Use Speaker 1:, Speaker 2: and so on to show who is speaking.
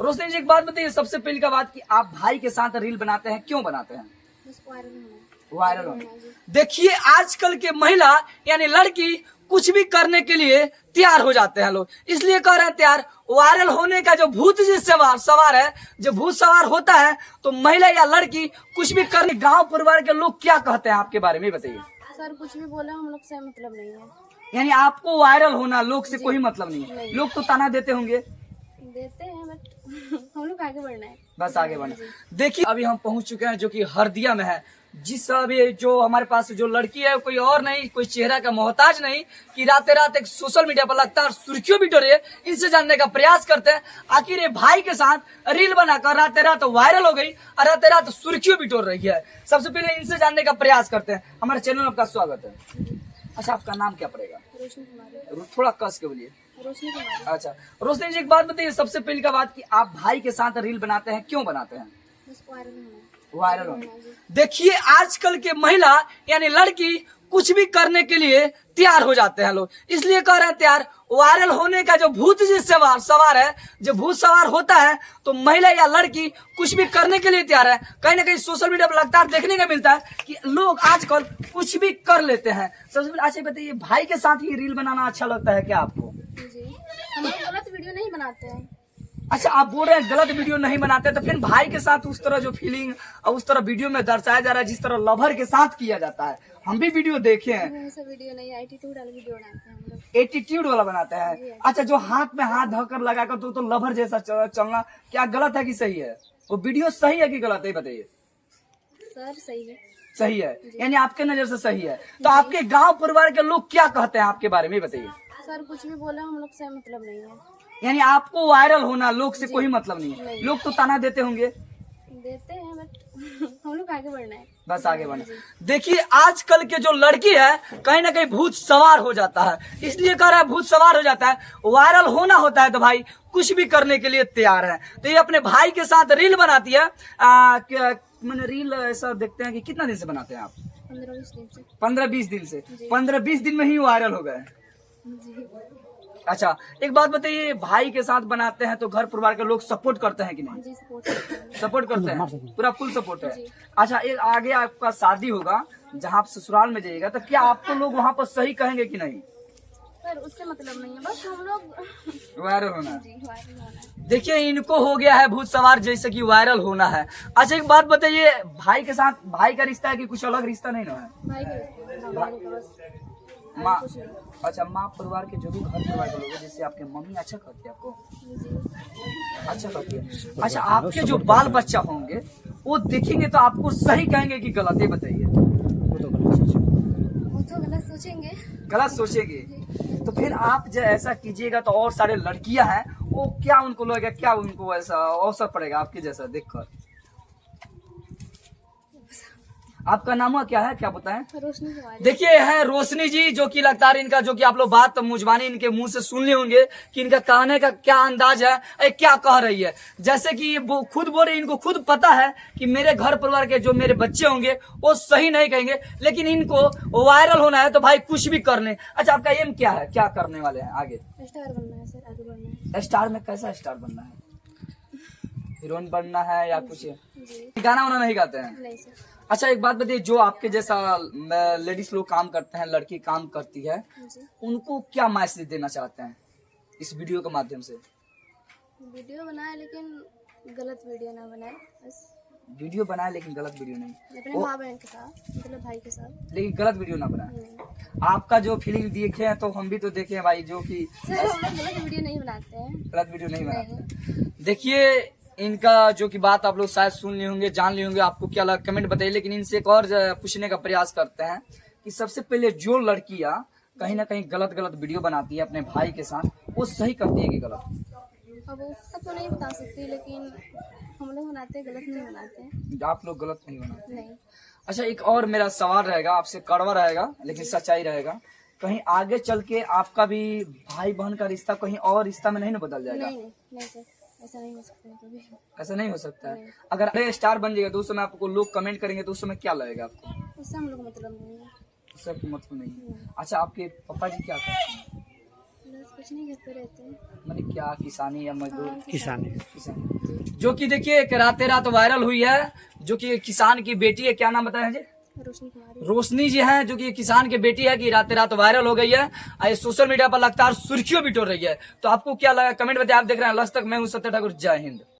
Speaker 1: रोशनी जी एक बात बताइए, सबसे पहली का बात कि आप भाई के साथ रील बनाते हैं, क्यों बनाते हैं? वायरल होने। देखिए आजकल के महिला यानी लड़की कुछ भी करने के लिए तैयार हो जाते हैं लोग, इसलिए कह रहे हैं तैयार। वायरल होने का जो भूत जी सवार है, जो भूत सवार होता है तो महिला या लड़की कुछ भी करने, गांव परिवार के लोग क्या कहते हैं आपके बारे में बताइए।
Speaker 2: सर कुछ भी बोले हम लोग से मतलब नहीं है,
Speaker 1: यानी आपको वायरल होना लोग से कोई मतलब नहीं है।
Speaker 2: नहीं।
Speaker 1: लोग तो ताना देते होंगे,
Speaker 2: देते हैं बट हम लोग आगे बढ़ना है,
Speaker 1: बस आगे बढ़ना। देखिए अभी हम पहुंच चुके हैं जो कि हरदिया में है, जिस अभी जो हमारे पास जो लड़की है कोई और नहीं, कोई चेहरा का मोहताज नहीं, कि रातें रात एक सोशल मीडिया पर लगातार सुर्खियों भी डरे, इनसे जानने का प्रयास करते हैं आखिर ये भाई के साथ रील बनाकर रातें रात वायरल हो गई और रातें रात सुर्खियों भी डोर रही है। सबसे पहले इनसे जानने का प्रयास करते हैं। हमारे चैनल में आपका स्वागत है। अच्छा आपका नाम क्या पड़ेगा?
Speaker 2: रोशनी कुमारी।
Speaker 1: थोड़ा कस के बोलिए।
Speaker 2: रोशनी कुमारी।
Speaker 1: अच्छा रोशनी जी एक बात बताइए, सबसे पहली का बात कि आप भाई के साथ रील बनाते हैं, क्यों बनाते हैं? वायरल होने। देखिए आजकल के महिला यानी लड़की कुछ भी करने के लिए तैयार हो जाते हैं लोग, इसलिए कह रहे हैं तैयार। वायरल होने का जो भूत जी सवार है, जो भूत सवार होता है तो महिला या लड़की कुछ भी करने के लिए तैयार है। कहीं ना कहीं सोशल मीडिया पर लगातार देखने को मिलता है कि लोग आजकल कुछ भी कर लेते हैं। सबसे पहले अच्छा बताइए, भाई के साथ ही रील बनाना अच्छा लगता है क्या आपको?
Speaker 2: जी हम लोग गलत वीडियो नहीं बनाते हैं।
Speaker 1: अच्छा आप बोल रहे हैं गलत वीडियो नहीं बनाते, तो फिर भाई के साथ उस तरह जो फीलिंग और उस तरह वीडियो में दर्शाया जा रहा है जिस तरह लवर के साथ किया जाता है, हम भी वीडियो देखे हैं।
Speaker 2: ऐसा वीडियो नहीं, एटीट्यूड वाला वीडियो बनाते हैं हम लोग।
Speaker 1: एटीट्यूड वाला बनाते हैं। अच्छा जो हाथ में हाथ धोकर लगाकर तो लवर जैसा चलना क्या गलत है कि सही है? वो वीडियो सही है कि गलत है बताइए।
Speaker 2: सर सही है।
Speaker 1: सही है, यानी आपके नजर से सही है। तो आपके गांव परिवार के लोग क्या कहते हैं आपके बारे में बताइए।
Speaker 2: सर कुछ भी बोले हम लोग से मतलब नहीं है,
Speaker 1: यानी आपको वायरल होना लोग से कोई मतलब नहीं है। लोग तो ताना देते होंगे,
Speaker 2: देते हैं बट हम लोग आगे बढ़ना है,
Speaker 1: बस आगे बढ़ना। देखिए आजकल के जो लड़की है कहीं ना कहीं भूत सवार हो जाता है, इसलिए कह रहा है भूत सवार हो जाता है। वायरल होना होता है तो भाई कुछ भी करने के लिए तैयार है। तो ये अपने भाई के साथ रील बनाती है। मैंने रील ऐसा देखते हैं कि कितना दिन से बनाते हैं आप?
Speaker 2: 15-20 दिन से।
Speaker 1: 15-20 दिन से। 15-20 दिन में ही वायरल हो गए।
Speaker 2: जी
Speaker 1: अच्छा एक बात बताइए, भाई के साथ बनाते हैं तो घर परिवार के लोग सपोर्ट करते हैं कि नहीं?
Speaker 2: जी सपोर्ट करते हैं।
Speaker 1: सपोर्ट करते हैं, पूरा फुल सपोर्ट है। अच्छा एक आगे आपका शादी होगा, जहाँ आप ससुराल में जाइएगा, तो क्या आपको लोग वहाँ पर सही कहेंगे कि नहीं?
Speaker 2: सर उससे मतलब नहीं है, बस हम लोग
Speaker 1: वायरल होना है।
Speaker 2: जी वायरल होना है।
Speaker 1: देखिए इनको हो गया है भूत सवार जैसे कि वायरल होना है। अच्छा एक बात बताइए, भाई के साथ भाई का रिश्ता है कि कुछ अलग रिश्ता नहीं ना है?
Speaker 2: भाई का बस
Speaker 1: माँ, अच्छा माँ परिवार के जो भी घर परिवार के लोग हैं, जैसे आपके मम्मी अच्छा करती है आपको?
Speaker 2: जी
Speaker 1: अच्छा करती है। अच्छा आपके जो बाल बच्चा होंगे वो देखेंगे तो आपको सही कहेंगे कि गलत? ये बताइए।
Speaker 2: वो तो गलत सोचेंगे।
Speaker 1: गलत सोचेंगे तो फिर आप जब ऐसा कीजिएगा तो और सारे लड़कियां हैं वो क्या उनको लगेगा, क्या उनको ऐसा अवसर पड़ेगा आपके जैसा देखकर? आपका नाम क्या है, क्या बताएं?
Speaker 2: रोशनी कुमारी।
Speaker 1: देखिए है रोशनी जी, जो कि लगातार इनका जो कि आप लोग बात मुजबानी इनके मुंह से सुन लिए होंगे कि इनका कहने का क्या अंदाज है, क्या कह रही है। जैसे कि वो खुद बोल रही, इनको खुद पता है कि मेरे घर परिवार के जो मेरे बच्चे होंगे वो सही नहीं कहेंगे, लेकिन इनको वायरल होना है तो भाई कुछ भी कर ले। अच्छा आपका एम क्या है, क्या करने वाले हैं आगे?
Speaker 2: स्टार बनना है सर, आगे बढ़ना है।
Speaker 1: स्टार में कैसा स्टार बनना है? हीरोइन बनना है या कुछ?
Speaker 2: जी
Speaker 1: गाना वाना नहीं गाते हैं?
Speaker 2: नहीं सर।
Speaker 1: अच्छा एक बात बताइए, जो आपके जैसा लेडीज लोग काम करते हैं, लड़की काम करती है,
Speaker 2: जी
Speaker 1: उनको क्या मैसेज देना चाहते हैं इस वीडियो के माध्यम से?
Speaker 2: वीडियो बनाए लेकिन गलत वीडियो ना बनाए, बस
Speaker 1: वीडियो बनाए लेकिन गलत वीडियो नहीं,
Speaker 2: अपने माँ बहन के साथ, मतलब भाई के साथ।
Speaker 1: लेकिन गलत वीडियो ना बनाए।
Speaker 2: नहीं
Speaker 1: आपका जो फीलिंग देखे हैं तो हम भी तो देखे हैं भाई, जो कि
Speaker 2: सर हम लोग गलत वीडियो नहीं बनाते हैं।
Speaker 1: गलत वीडियो नहीं बनाते। देखिए इनका जो कि बात आप लोग शायद सुन लिए होंगे, जान लिए होंगे, आपको क्या लगा कमेंट बताइए। लेकिन इनसे एक और पूछने का प्रयास करते हैं कि सबसे पहले जो लड़कियां कहीं ना कहीं गलत गलत वीडियो बनाती है अपने भाई के साथ, वो सही करती है कि गलत?
Speaker 2: अब वो सब तो नहीं बता सकती, लेकिन हम लोग बनाते हैं, गलत नहीं बनाते हैं।
Speaker 1: आप लोग गलत नहीं बनाते?
Speaker 2: नहीं।
Speaker 1: अच्छा एक और मेरा सवाल रहेगा आपसे, कड़वा रहेगा लेकिन सच्चाई रहेगा, कहीं आगे चल के आपका भी भाई बहन का रिश्ता कहीं और रिश्ता में नहीं ना बदल जाएगा?
Speaker 2: नहीं नहीं नहीं सर, ऐसा नहीं हो सकता है कभी।
Speaker 1: ऐसा नहीं हो सकता है। अगर अरे स्टार बन जाएगा तो उस समय आपको लोग कमेंट करेंगे तो उस समय क्या लगेगा आपको?
Speaker 2: उससे हम लोग मतलब नहीं है।
Speaker 1: उससे मतलब नहीं। अच्छा आपके पापा जी क्या करते हैं?
Speaker 2: बस कुछ नहीं, घर पे रहते हैं।
Speaker 1: मैंने क्या किसानी या मजदूर?
Speaker 2: हाँ,
Speaker 1: किसान। जो कि देखिए एक रात वायरल हुई है, जो कि किसान की बेटी है, क्या नाम बताया जी?
Speaker 2: रोशनी कुमारी।
Speaker 1: रोशनी जी हैं, जो कि किसान की बेटी है, कि रात वायरल हो गई है और ये सोशल मीडिया पर लगातार सुर्खियों भी टोर रही है। तो आपको क्या लगा कमेंट बताइए। आप देख रहे हैं आज तक, मैं हूं सत्य ठाकुर, जय हिंद।